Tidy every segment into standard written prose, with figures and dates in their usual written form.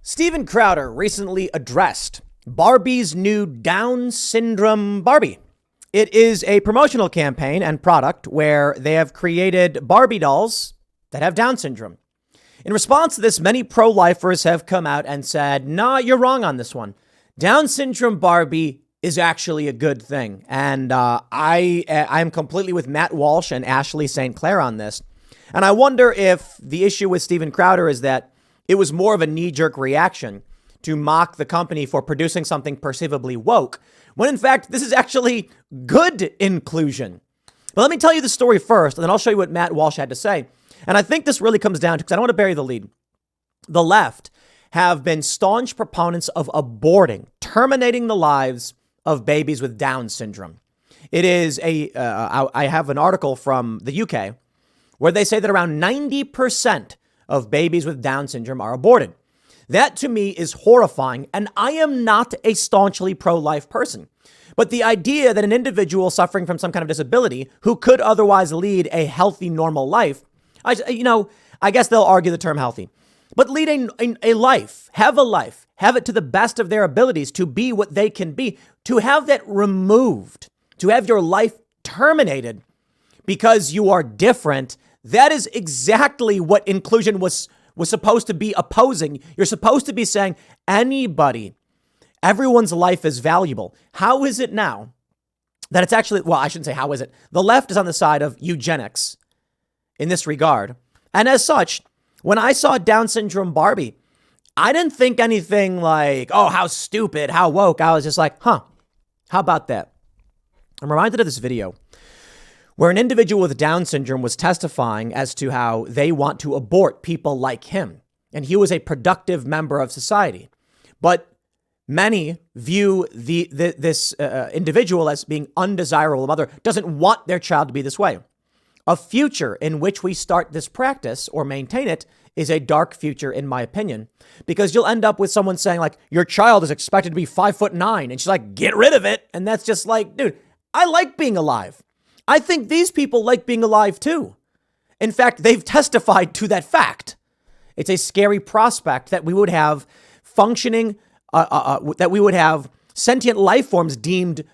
Steven Crowder recently addressed Barbie's new Down syndrome Barbie. It is a promotional campaign and product where they have created Barbie dolls that have Down syndrome. In response to this, many pro-lifers have come out and said, nah, you're wrong on this one. Down syndrome Barbie is actually a good thing. And I'm completely with Matt Walsh and Ashley St. Clair on this. And I wonder if the issue with Steven Crowder is that it was more of a knee-jerk reaction to mock the company for producing something perceivably woke, when in fact, this is actually good inclusion. But let me tell you the story first, and then I'll show you what Matt Walsh had to say. And I think this really comes down to, because I don't want to bury the lead, the left have been staunch proponents of aborting, terminating the lives of babies with Down syndrome. It is I have an article from the UK where they say that around 90% of babies with Down syndrome are aborted. That to me is horrifying, and I am not a staunchly pro-life person. But the idea that an individual suffering from some kind of disability who could otherwise lead a healthy, normal life, I guess they'll argue the term healthy, but lead a life, have it to the best of their abilities to be what they can be, to have that removed, to have your life terminated because you are different. That is exactly what inclusion was supposed to be opposing. You're supposed to be saying everyone's life is valuable. How is it now that it's actually, well, I shouldn't say how is it. The left is on the side of eugenics in this regard. And as such, when I saw Down syndrome Barbie, I didn't think anything like, oh, how stupid, how woke. I was just like, how about that? I'm reminded of this video where an individual with Down syndrome was testifying as to how they want to abort people like him. And he was a productive member of society. But many view this individual as being undesirable. A mother doesn't want their child to be this way. A future in which we start this practice or maintain it is a dark future, in my opinion, because you'll end up with someone saying like, your child is expected to be 5'9". And she's like, get rid of it. And that's just like, dude, I like being alive. I think these people like being alive too. In fact, they've testified to that fact. It's a scary prospect that we would have functioning, that we would have sentient life forms deemed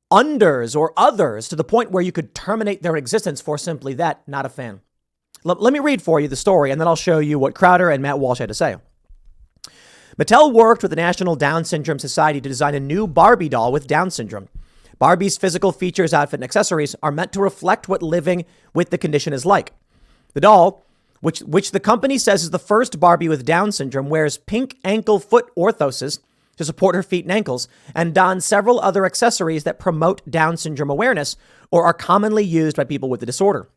unders or others to the point where you could terminate their existence for simply that. Not a fan. Let me read for you the story, and then I'll show you what Crowder and Matt Walsh had to say. Mattel worked with the National Down Syndrome Society to design a new Barbie doll with Down syndrome. Barbie's physical features, outfit, and accessories are meant to reflect what living with the condition is like. The doll, which the company says is the first Barbie with Down syndrome, wears pink ankle-foot orthoses to support her feet and ankles, and dons several other accessories that promote Down syndrome awareness or are commonly used by people with the disorder.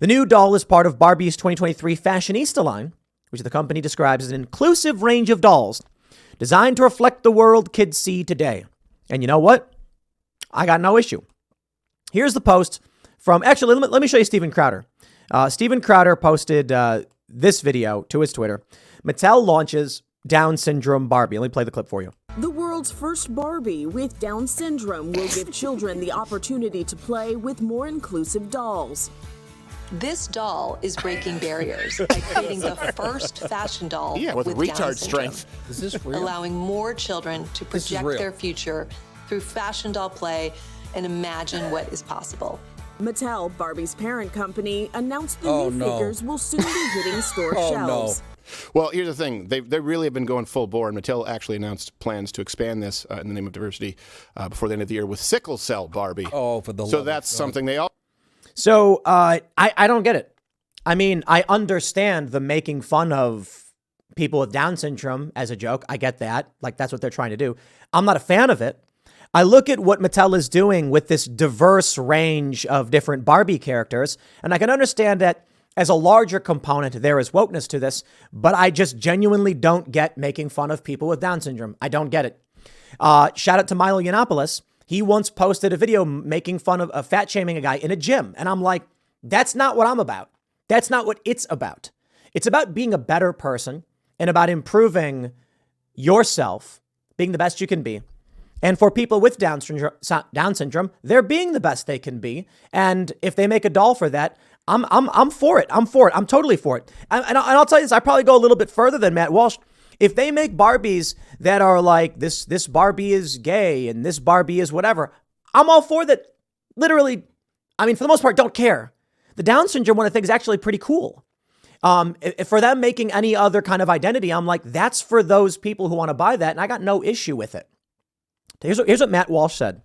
The new doll is part of Barbie's 2023 Fashionista line, which the company describes as an inclusive range of dolls designed to reflect the world kids see today. And you know what? I got no issue. Here's the post from, actually, let me show you Steven Crowder. Steven Crowder posted this video to his Twitter. Mattel launches Down syndrome Barbie. Let me play the clip for you. The world's first Barbie with Down syndrome will give children the opportunity to play with more inclusive dolls. This doll is breaking barriers by creating the first fashion doll with retard Down strength. Is this real? Allowing more children to project their future through fashion doll play and imagine what is possible. Mattel, Barbie's parent company, announced the new figures will soon be hitting store shelves. Well, here's the thing. They really have been going full bore, and Mattel actually announced plans to expand this in the name of diversity before the end of the year with sickle cell Barbie. Oh, for the love So that's something they all... So I don't get it. I mean, I understand the making fun of people with Down syndrome as a joke. I get that. Like, that's what they're trying to do. I'm not a fan of it. I look at what Mattel is doing with this diverse range of different Barbie characters, and I can understand that as a larger component, there is wokeness to this, but I just genuinely don't get making fun of people with Down syndrome. I don't get it. Shout out to Milo Yiannopoulos. He once posted a video making fun of fat shaming a guy in a gym. And I'm like, that's not what I'm about. That's not what it's about. It's about being a better person and about improving yourself, being the best you can be. And for people with Down syndrome, they're being the best they can be. And if they make a doll for that, I'm for it. I'm for it. I'm totally for it. And I'll tell you this, I probably go a little bit further than Matt Walsh. If they make Barbies that are like this Barbie is gay and this Barbie is whatever, I'm all for that. Literally, I mean, for the most part, don't care. The Down syndrome one I think is actually pretty cool. For them making any other kind of identity, I'm like, that's for those people who want to buy that. And I got no issue with it. Here's what Matt Walsh said.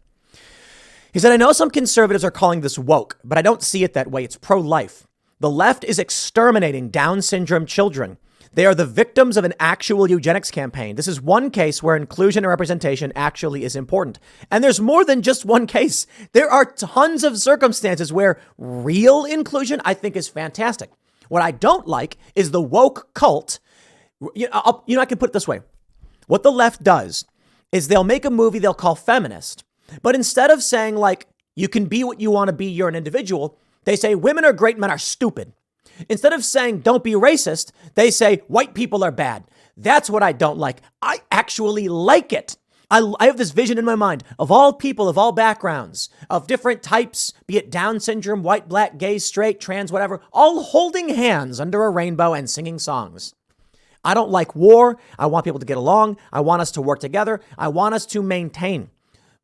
He said, I know some conservatives are calling this woke, but I don't see it that way. It's pro-life. The left is exterminating Down syndrome children. They are the victims of an actual eugenics campaign. This is one case where inclusion and representation actually is important. And there's more than just one case. There are tons of circumstances where real inclusion, I think, is fantastic. What I don't like is the woke cult. I can put it this way. What the left does is they'll make a movie they'll call feminist. But instead of saying, like, you can be what you want to be, you're an individual, they say women are great, men are stupid. Instead of saying don't be racist, they say white people are bad. That's what I don't like. I actually like it. I have this vision in my mind of all people, of all backgrounds, of different types, be it Down syndrome, white, black, gay, straight, trans, whatever, all holding hands under a rainbow and singing songs. I don't like war. I want people to get along. I want us to work together. I want us to maintain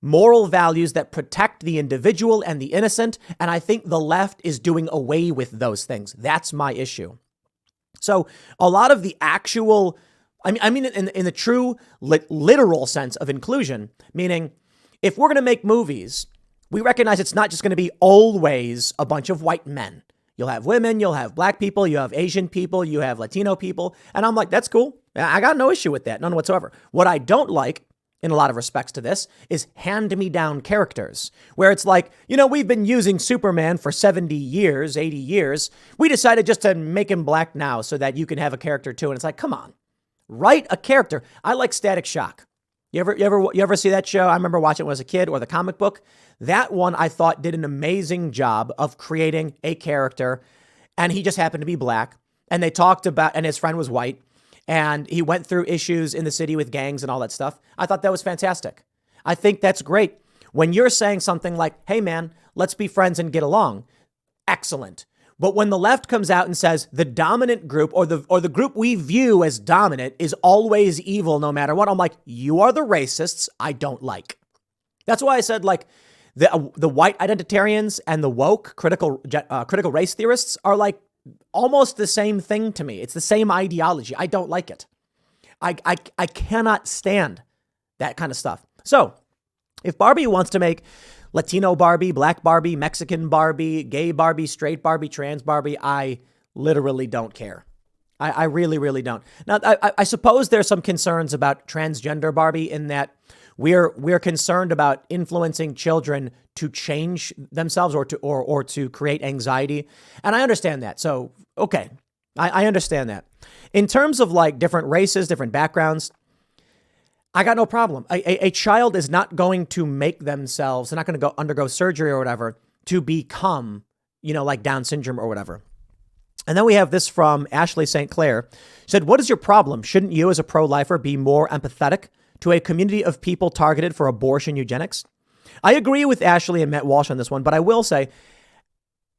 moral values that protect the individual and the innocent. And I think the left is doing away with those things. That's my issue. So a lot of the actual, I mean, in the true literal sense of inclusion, meaning if we're going to make movies, we recognize it's not just going to be always a bunch of white men. You'll have women, you'll have black people, you have Asian people, you have Latino people. And I'm like, that's cool. I got no issue with that. None whatsoever. What I don't like in a lot of respects to this is hand-me-down characters where it's like, we've been using Superman for 70 years, 80 years. We decided just to make him black now so that you can have a character too. And it's like, come on, write a character. I like Static Shock. You ever see that show? I remember watching it when I was a kid, or the comic book. That one I thought did an amazing job of creating a character, and he just happened to be black. And they talked about, and his friend was white. And he went through issues in the city with gangs and all that stuff. I thought that was fantastic. I think that's great. When you're saying something like, hey, man, let's be friends and get along. Excellent. But when the left comes out and says the dominant group or the group we view as dominant is always evil no matter what, I'm like, you are the racists I don't like. That's why I said, like, the white identitarians and the woke critical race theorists are like almost the same thing to me. It's the same ideology. I don't like it. I cannot stand that kind of stuff. So if Barbie wants to make Latino Barbie, black Barbie, Mexican Barbie, gay Barbie, straight Barbie, trans Barbie, I literally don't care. I really, really don't. Now, I suppose there's some concerns about transgender Barbie in that we're concerned about influencing children to change themselves or to create anxiety. And I understand that. So, okay, I understand that. In terms of like different races, different backgrounds, I got no problem. A child is not going to make themselves, they're not going to undergo surgery or whatever to become, like Down syndrome or whatever. And then we have this from Ashley St. Clair. She said, what is your problem? Shouldn't you as a pro-lifer be more empathetic to a community of people targeted for abortion eugenics? I agree with Ashley and Matt Walsh on this one, but I will say,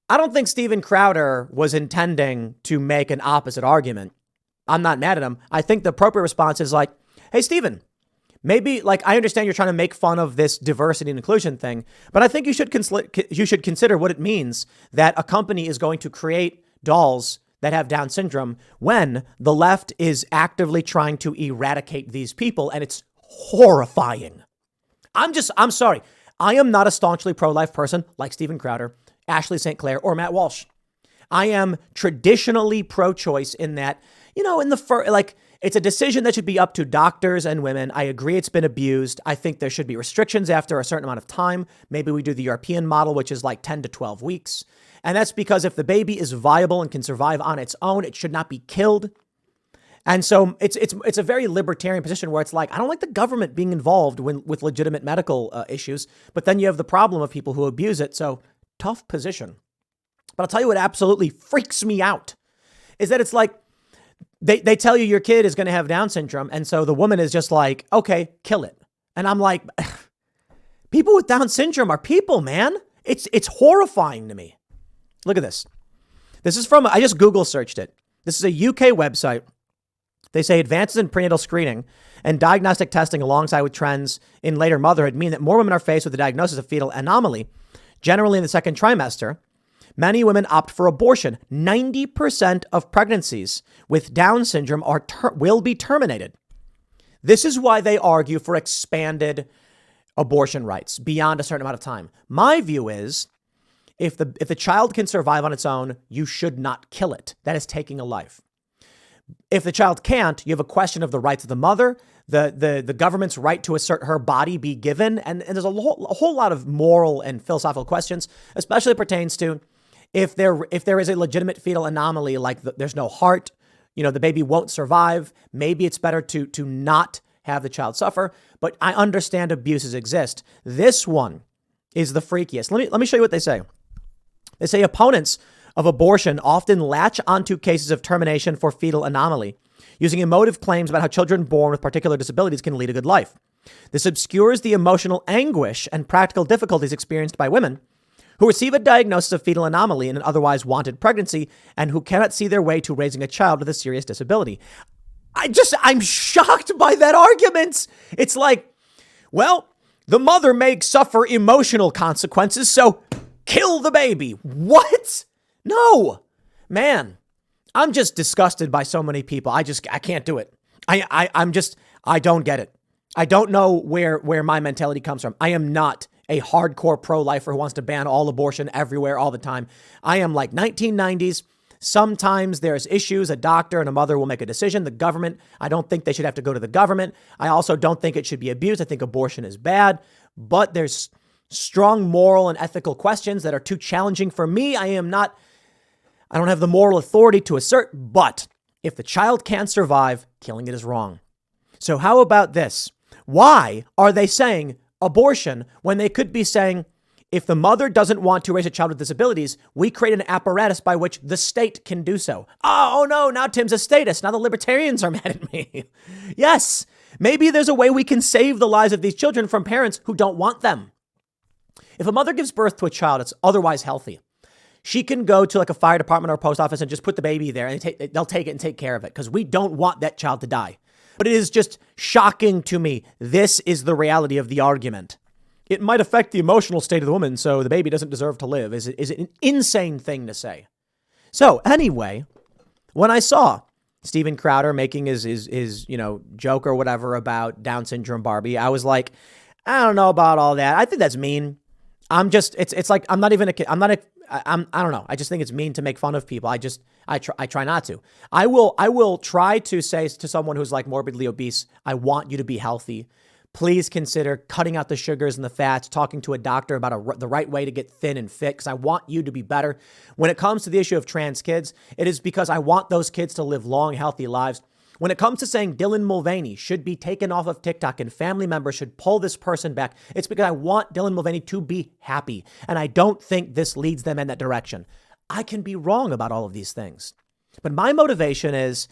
I don't think Steven Crowder was intending to make an opposite argument. I'm not mad at him. I think the appropriate response is like, hey, Steven, maybe like I understand you're trying to make fun of this diversity and inclusion thing, but I think you should consider what it means that a company is going to create dolls that have Down syndrome when the left is actively trying to eradicate these people. And it's horrifying. I'm sorry. I am not a staunchly pro-life person like Steven Crowder, Ashley St. Clair, or Matt Walsh. I am traditionally pro-choice in that, it's a decision that should be up to doctors and women. I agree it's been abused. I think there should be restrictions after a certain amount of time. Maybe we do the European model, which is like 10 to 12 weeks. And that's because if the baby is viable and can survive on its own, it should not be killed. And so it's a very libertarian position where it's like, I don't like the government being involved with legitimate medical issues, but then you have the problem of people who abuse it. So tough position. But I'll tell you what absolutely freaks me out is that it's like, they tell you your kid is going to have Down syndrome. And so the woman is just like, okay, kill it. And I'm like, people with Down syndrome are people, man. It's horrifying to me. Look at this. This is from, I just Google searched it. This is a UK website They say advances in prenatal screening and diagnostic testing alongside with trends in later motherhood mean that more women are faced with the diagnosis of fetal anomaly, generally in the second trimester. Many women opt for abortion. 90% of pregnancies with Down syndrome will be terminated. This is why they argue for expanded abortion rights beyond a certain amount of time. My view is if the child can survive on its own, you should not kill it. That is taking a life. If the child can't, you have a question of the rights of the mother, the government's right to assert her body be given. And there's a whole lot of moral and philosophical questions, especially pertains to if there is a legitimate fetal anomaly, like there's no heart, the baby won't survive. Maybe it's better to not have the child suffer. But I understand abuses exist. This one is the freakiest. Let me show you what they say. They say opponents of abortion often latch onto cases of termination for fetal anomaly, using emotive claims about how children born with particular disabilities can lead a good life. This obscures the emotional anguish and practical difficulties experienced by women who receive a diagnosis of fetal anomaly in an otherwise wanted pregnancy and who cannot see their way to raising a child with a serious disability. I'm shocked by that argument. It's like, well, the mother may suffer emotional consequences, so kill the baby. What? No, man, I'm just disgusted by so many people. I can't do it. I don't get it. I don't know where my mentality comes from. I am not a hardcore pro-lifer who wants to ban all abortion everywhere all the time. I am like 1990s. Sometimes there's issues. A doctor and a mother will make a decision. The government, I don't think they should have to go to the government. I also don't think it should be abused. I think abortion is bad, but there's strong moral and ethical questions that are too challenging for me. I don't have the moral authority to assert, but if the child can't survive, killing it is wrong. So how about this? Why are they saying abortion when they could be saying, if the mother doesn't want to raise a child with disabilities, we create an apparatus by which the state can do so? Oh no, now Tim's a statist. Now the libertarians are mad at me. Yes, maybe there's a way we can save the lives of these children from parents who don't want them. If a mother gives birth to a child that's otherwise healthy, she can go to like a fire department or a post office and just put the baby there and they'll take it and take care of it because we don't want that child to die. But it is just shocking to me. This is the reality of the argument. It might affect the emotional state of the woman, so the baby doesn't deserve to live. Is it an insane thing to say? So anyway, when I saw Steven Crowder making his joke or whatever about Down syndrome Barbie, I was like, I don't know about all that. I think that's mean. I don't know. I just think it's mean to make fun of people. I try not to. I will try to say to someone who's like morbidly obese, I want you to be healthy. Please consider cutting out the sugars and the fats, talking to a doctor about the right way to get thin and fit, because I want you to be better. When it comes to the issue of trans kids, it is because I want those kids to live long, healthy lives. When it comes to saying Dylan Mulvaney should be taken off of TikTok and family members should pull this person back, it's because I want Dylan Mulvaney to be happy. And I don't think this leads them in that direction. I can be wrong about all of these things. But my motivation is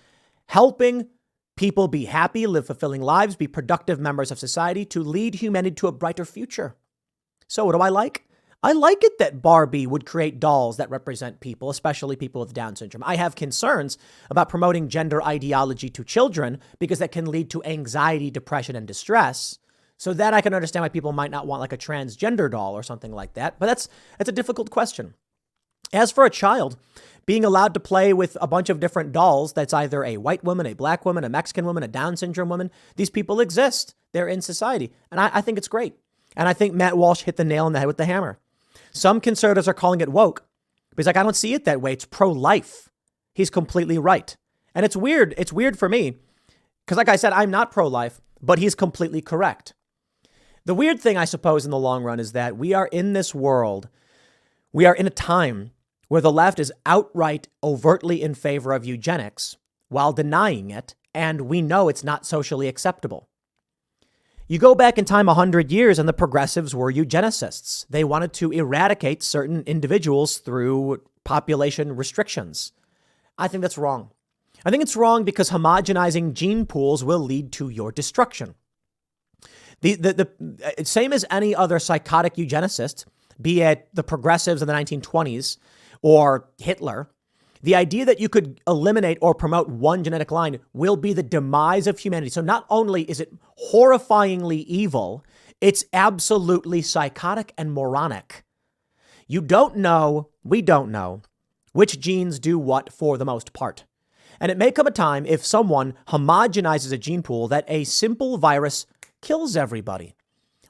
helping people be happy, live fulfilling lives, be productive members of society to lead humanity to a brighter future. So what do I like? I like it that Barbie would create dolls that represent people, especially people with Down syndrome. I have concerns about promoting gender ideology to children because that can lead to anxiety, depression, and distress. So that I can understand why people might not want like a transgender doll or something like that. But that's a difficult question. As for a child, being allowed to play with a bunch of different dolls, that's either a white woman, a black woman, a Mexican woman, a Down syndrome woman. These people exist. They're in society. And I think it's great. And I think Matt Walsh hit the nail on the head with the hammer. Some conservatives are calling it woke. But he's like, I don't see it that way. It's pro-life. He's completely right. And it's weird. It's weird for me because like I said, I'm not pro-life, but he's completely correct. The weird thing, I suppose, in the long run is that we are in this world. We are in a time where the left is outright, overtly in favor of eugenics while denying it. And we know it's not socially acceptable. You go back in time 100 years and the progressives were eugenicists. They wanted to eradicate certain individuals through population restrictions. I think that's wrong. I think it's wrong because homogenizing gene pools will lead to your destruction. The same as any other psychotic eugenicist, be it the progressives in the 1920s or Hitler, The idea that you could eliminate or promote one genetic line will be the demise of humanity. So not only is it horrifyingly evil, it's absolutely psychotic and moronic. You don't know, we don't know, which genes do what for the most part. And it may come a time if someone homogenizes a gene pool that a simple virus kills everybody.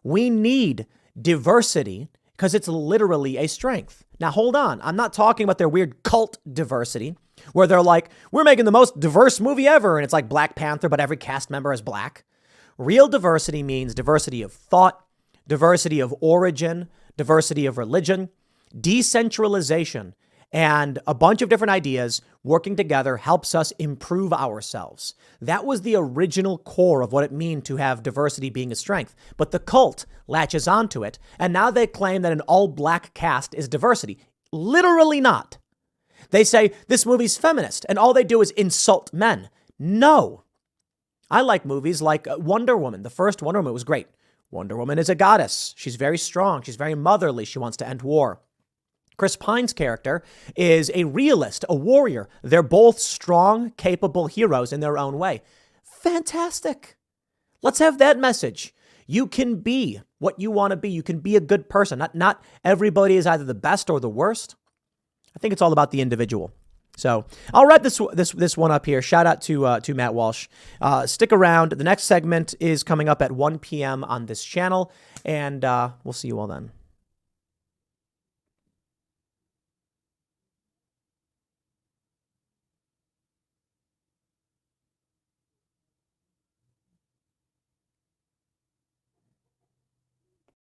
We need diversity because it's literally a strength. Now, hold on. I'm not talking about their weird cult diversity where they're like, we're making the most diverse movie ever. And it's like Black Panther, but every cast member is black. Real diversity means diversity of thought, diversity of origin, diversity of religion, decentralization, and a bunch of different ideas working together helps us improve ourselves. That was the original core of what it means to have diversity being a strength. But the cult latches onto it, and now they claim that an all-black cast is diversity. Literally not. They say this movie's feminist, and all they do is insult men. No. I like movies like Wonder Woman. The first Wonder Woman was great. Wonder Woman is a goddess. She's very strong. She's very motherly. She wants to end war. Chris Pine's character is a realist, a warrior. They're both strong, capable heroes in their own way. Fantastic. Let's have that message. You can be what you want to be. You can be a good person. Not everybody is either the best or the worst. I think it's all about the individual. So I'll wrap this one up here. Shout out to Matt Walsh. Stick around. The next segment is coming up at 1 p.m. on this channel, and we'll see you all then.